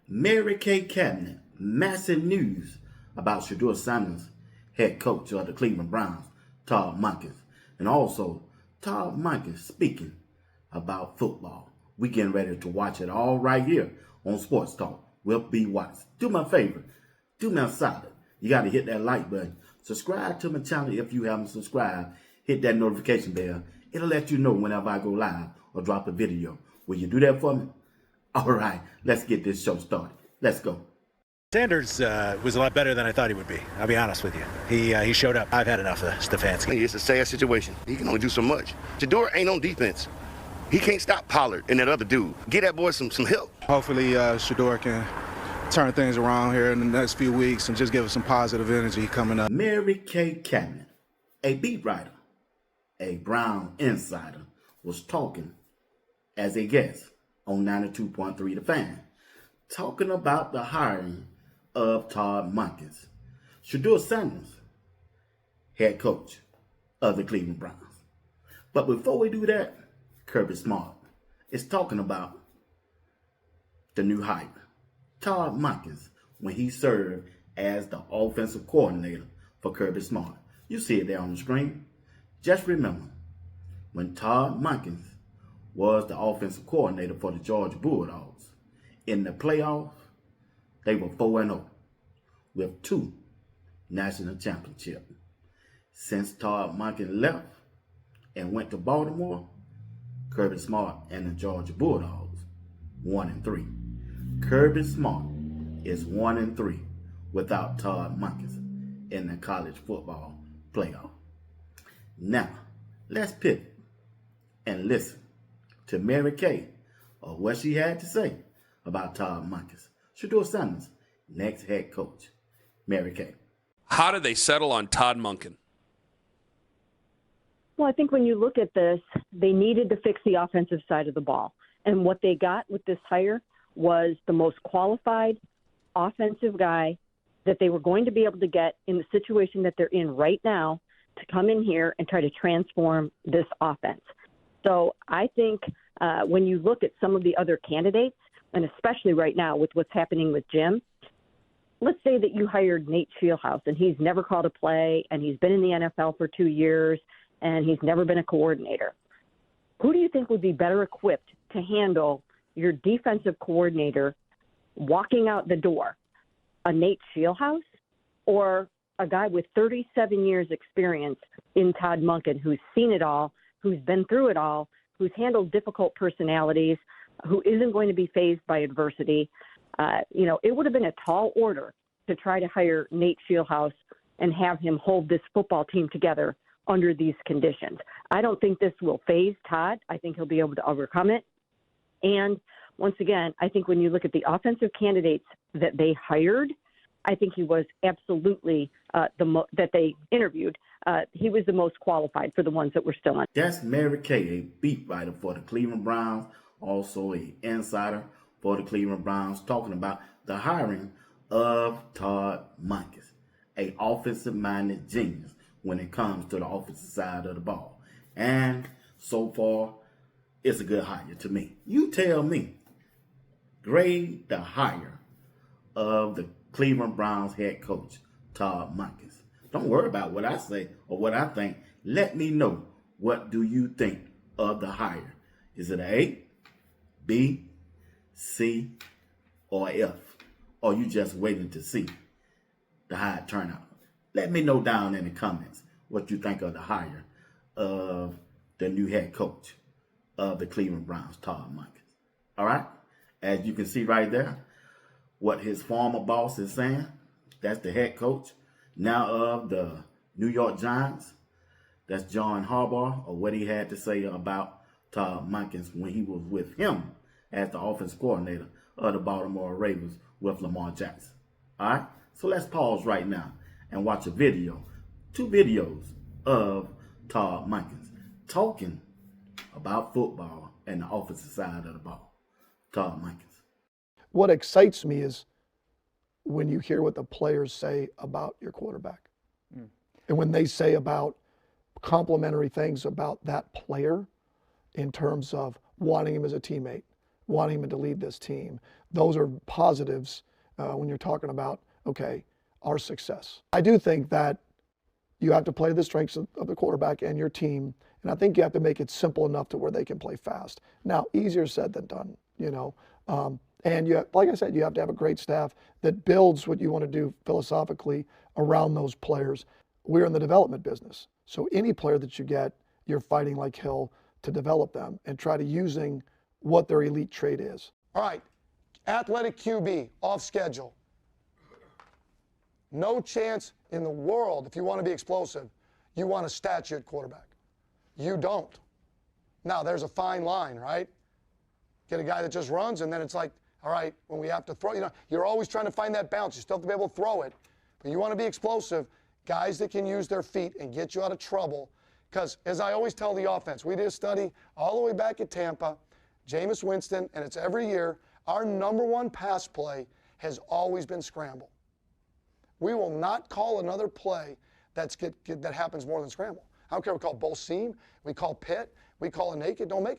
Mary Kay Cabinet, massive news about Shedeur, head coach of the Cleveland Browns, Todd Monken. And also, Todd Monken speaking about football. We getting ready to watch it all right here on Sports Talk with B. Watts. Do me a favor. Do me a solid. You got to hit that like button. Subscribe to my channel if you haven't subscribed. Hit that notification bell. It'll let you know whenever I go live or drop a video. Will you do that for me? All right, let's get this show started. Let's go. Sanders was a lot better than I thought he would be. I'll be honest with you. He showed up. I've had enough of Stefanski. It's a sad situation. He can only do so much. Shedeur ain't on defense. He can't stop Pollard and that other dude. Get that boy some help. Hopefully Shedeur can turn things around here in the next few weeks and just give us some positive energy coming up. Mary Kay Cabinet, a beat writer, a Brown insider, was talking as a guest on 92.3 The Fan, talking about the hiring of Todd Monken, Shedeur, head coach of the Cleveland Browns. But before we do that, Kirby Smart is talking about the new hire, Todd Monken, when he served as the offensive coordinator for Kirby Smart. You see it there on the screen. Just remember, when Todd Monken was the offensive coordinator for the Georgia Bulldogs, in the playoffs, they were 4-0 with 2 national championships. Since Todd Monken left and went to Baltimore, Kirby Smart and the Georgia Bulldogs 1-3. Kirby Smart is 1-3 without Todd Monken in the college football playoff. Now, let's pivot and listen to Mary Kay of what she had to say about Todd Monken, Shedeur, next head coach. Mary Kay. How did they settle on Todd Monken? Well, I think when you look at this, they needed to fix the offensive side of the ball. And what they got with this hire was the most qualified offensive guy that they were going to be able to get in the situation that they're in right now to come in here and try to transform this offense. So I think when you look at some of the other candidates, and especially right now with what's happening with Jim, let's say that you hired Nate Fieldhouse and he's never called a play and he's been in the NFL for 2 years and he's never been a coordinator. Who do you think would be better equipped to handle your defensive coordinator walking out the door? A Nate Fieldhouse or a guy with 37 years experience in Todd Monken, who's seen it all, who's been through it all, who's handled difficult personalities, who isn't going to be fazed by adversity? It would have been a tall order to try to hire Nate Fieldhouse and have him hold this football team together under these conditions. I don't think this will faze Todd. I think he'll be able to overcome it. And once again, I think when you look at the offensive candidates that they hired, I think he was absolutely that they interviewed. He was the most qualified for the ones that were still on. That's Mary Kay, a beat writer for the Cleveland Browns, also a insider for the Cleveland Browns, talking about the hiring of Todd Monken, a offensive-minded genius when it comes to the offensive side of the ball. And so far, it's a good hire to me. You tell me, grade the hire of the Cleveland Browns head coach, Todd Monken. Don't worry about what I say or what I think. Let me know, what do you think of the hire? Is it an A, B, C, or F? Or you just waiting to see the hire turnout? Let me know down in the comments what you think of the hire of the new head coach of the Cleveland Browns, Todd Monken. All right? As you can see right there, what his former boss is saying, that's the head coach now of the New York Giants. That's John Harbaugh, or what he had to say about Todd Monken when he was with him as the offensive coordinator of the Baltimore Ravens with Lamar Jackson. All right? So let's pause right now and watch a video, 2 videos of Todd Monken talking about football and the offensive side of the ball. Todd Monken. What excites me is when you hear what the players say about your quarterback. And when they say about complimentary things about that player in terms of wanting him as a teammate, wanting him to lead this team. Those are positives when you're talking about, okay, our success. I do think that you have to play the strengths of the quarterback and your team, and I think you have to make it simple enough to where they can play fast. Now, easier said than done, you know. And you have, like I said, you have to have a great staff that builds what you want to do philosophically around those players. We're in the development business. So any player that you get, you're fighting like hell to develop them and try to using what their elite trait is. All right, athletic QB, off schedule. No chance in the world, if you want to be explosive, you want a statured quarterback. You don't. Now, there's a fine line, right? Get a guy that just runs, and then it's like, all right, when we have to throw, you're always trying to find that balance. You still have to be able to throw it. But you want to be explosive, guys that can use their feet and get you out of trouble. Because, as I always tell the offense, we did a study all the way back at Tampa, Jameis Winston, and it's every year, our number one pass play has always been scramble. We will not call another play that happens more than scramble. I don't care if we call bull seam, we call pit, we call a naked, don't make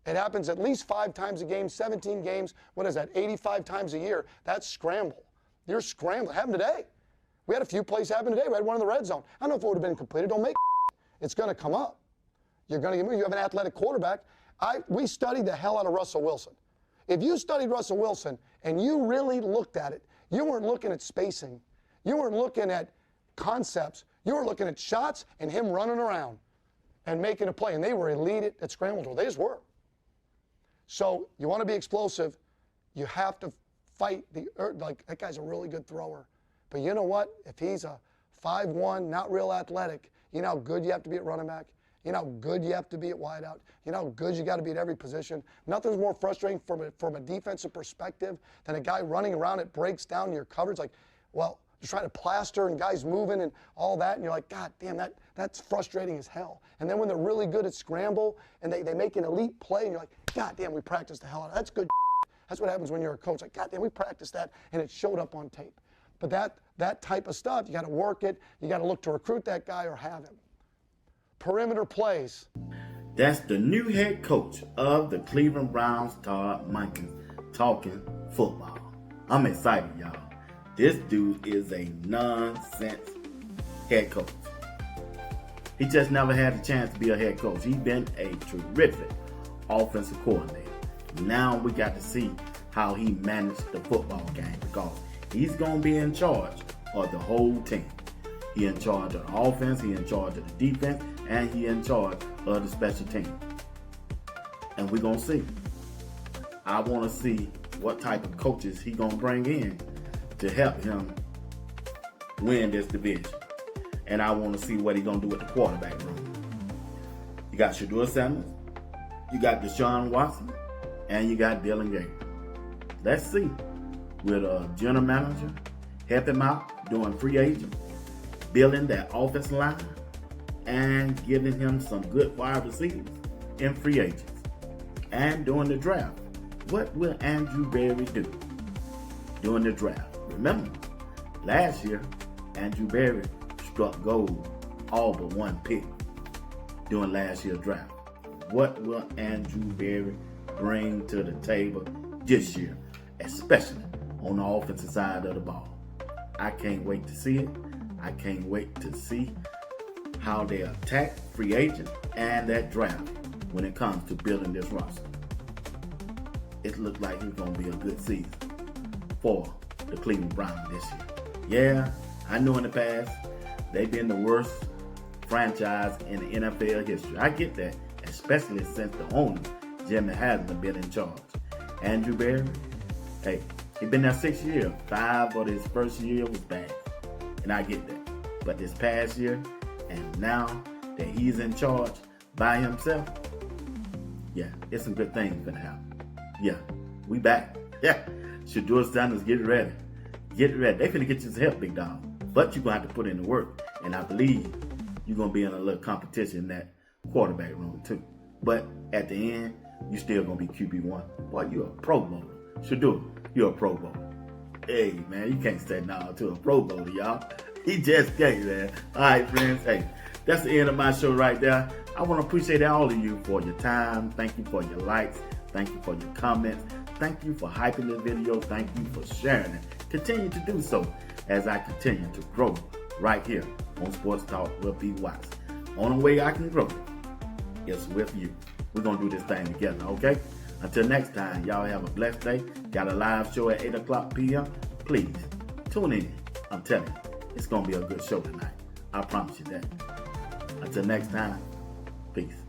it happens at least 5 times a game, 17 games. What is that, 85 times a year? That's scramble. You're scrambling. It happened today. We had a few plays happen today. We had one in the red zone. I don't know if it would have been completed. Don't make it. It's going to come up. You're going to get moved. You have an athletic quarterback. We studied the hell out of Russell Wilson. If you studied Russell Wilson and you really looked at it, you weren't looking at spacing. You weren't looking at concepts. You were looking at shots and him running around and making a play. And they were elite at scramble drill. They just were. So you want to be explosive, you have to fight like that guy's a really good thrower. But you know what? If he's a 5'1", not real athletic, you know how good you have to be at running back? You know how good you have to be at wideout? You know how good you got to be at every position? Nothing's more frustrating from a defensive perspective than a guy running around, it breaks down your coverage. Like, well, just trying to plaster and guys moving and all that, and you're like, God damn, that's frustrating as hell. And then when they're really good at scramble and they make an elite play, and you're like, God damn, we practiced the hell out of that. That's good. That's what happens when you're a coach. Like, God damn, we practiced that, and it showed up on tape. But that type of stuff, you got to work it. You got to look to recruit that guy or have him. Perimeter plays. That's the new head coach of the Cleveland Browns, Todd Monken, talking football. I'm excited, y'all. This dude is a nonsense head coach. He just never had a chance to be a head coach. He's been a terrific offensive coordinator. Now we got to see how he managed the football game, because he's going to be in charge of the whole team. He in charge of the offense, he in charge of the defense, and he in charge of the special team. And we're going to see. I want to see what type of coaches he going to bring in to help him win this division. And I want to see what he's going to do with the quarterback room. You got Shedeur Sanders, you got Deshaun Watson, and you got Dylan Gabriel. Let's see. With a general manager, help him out doing free agent, building that offensive line, and giving him some good wide receivers in free agents. And during the draft, what will Andrew Berry do during the draft? Remember, last year, Andrew Berry struck gold all but one pick during last year's draft. What will Andrew Berry bring to the table this year, especially on the offensive side of the ball? I can't wait to see it. I can't wait to see how they attack free agent and that draft when it comes to building this roster. It looks like it's going to be a good season for the Cleveland Browns this year. Yeah, I know in the past they've been the worst franchise in the NFL history. I get that, especially since the owner, Jimmy, hasn't been in charge. Andrew Berry, hey, he's been there 6 years. 5 of his first year was bad, and I get that. But this past year, and now that he's in charge by himself, yeah, it's some good things gonna happen. Yeah, we back. Yeah, Shedeur Sanders, get ready. Get ready. They finna get you some help, big dog. But you're gonna have to put in the work, and I believe you're gonna be in a little competition in that quarterback room too. But at the end, you still gonna be QB1. Boy, you're a Pro Bowler. Shedeur, you're a Pro Bowler. Hey, man, you can't say no to a Pro Bowler, y'all. He just can't, man. All right, friends. Hey, that's the end of my show right there. I want to appreciate all of you for your time. Thank you for your likes. Thank you for your comments. Thank you for hyping the video. Thank you for sharing it. Continue to do so as I continue to grow right here on Sports Talk with B. Watts. Only way I can grow is with you. We're going to do this thing together, okay? Until next time, y'all have a blessed day. Got a live show at 8 o'clock p.m. Please tune in. I'm telling you, it's going to be a good show tonight. I promise you that. Until next time, peace.